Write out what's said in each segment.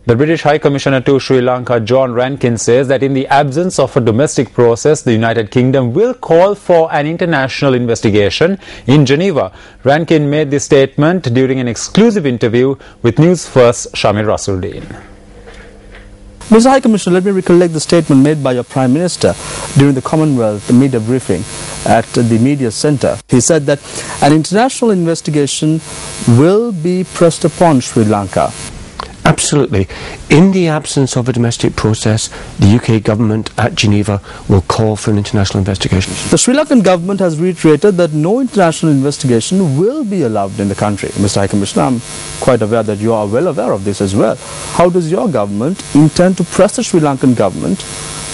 The British High Commissioner to Sri Lanka, John Rankin, says that in the absence of a domestic process, the United Kingdom will call for an international investigation in Geneva. Rankin made this statement during an exclusive interview with Newsfirst Shamir Rasuldeen. Mr. High Commissioner, let me recollect the statement made by your Prime Minister during the Commonwealth media briefing at the Media Centre. He said that an international investigation will be pressed upon Sri Lanka. Absolutely. In the absence of a domestic process, the UK government at Geneva will call for an international investigation. The Sri Lankan government has reiterated that no international investigation will be allowed in the country. Mr. High Commissioner, I'm quite aware that you are well aware of this as well. How does your government intend to press the Sri Lankan government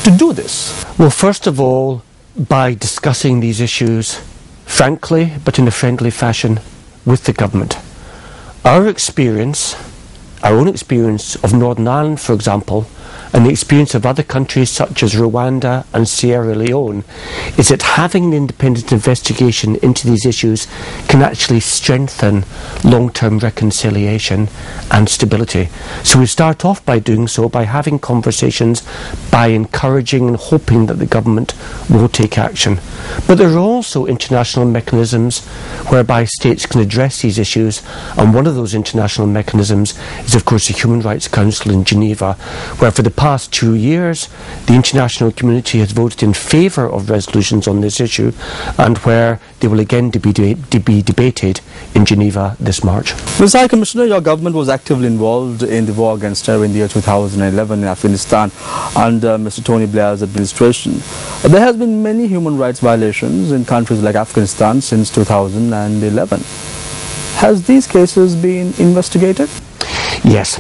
to do this? Well, first of all, by discussing these issues frankly, but in a friendly fashion with the government. Our own experience of Northern Ireland, for example, and the experience of other countries such as Rwanda and Sierra Leone, is that having an independent investigation into these issues can actually strengthen long-term reconciliation and stability. So we start off by doing so, by having conversations, by encouraging and hoping that the government will take action. But there are also international mechanisms whereby states can address these issues, and one of those international mechanisms is of course the Human Rights Council in Geneva, where for the past 2 years the international community has voted in favour of resolutions on this issue, and where they will again be debated in Geneva this March. Mr. High Commissioner, your government was actively involved in the war against terror in the year 2011 in Afghanistan under Mr. Tony Blair's administration. There has been many human rights violations in countries like Afghanistan since 2011. Has these cases been investigated? Yes.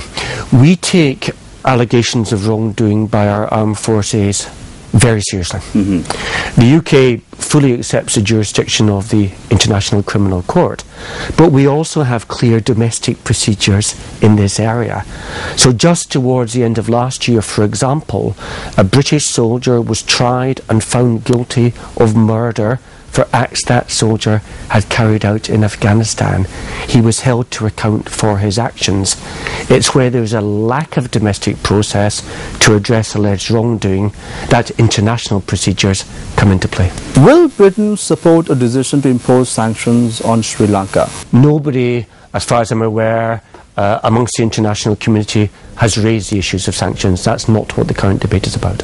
We take allegations of wrongdoing by our armed forces very seriously. The UK fully accepts the jurisdiction of the International Criminal Court, but we also have clear domestic procedures in this area. So just towards the end of last year, for example, a British soldier was tried and found guilty of murder for acts that soldier had carried out in Afghanistan. He was held to account for his actions. It's where there's a lack of domestic process to address alleged wrongdoing that international procedures come into play. Will Britain support a decision to impose sanctions on Sri Lanka? Nobody, as far as I'm aware, amongst the international community has raised the issues of sanctions. That's not what the current debate is about.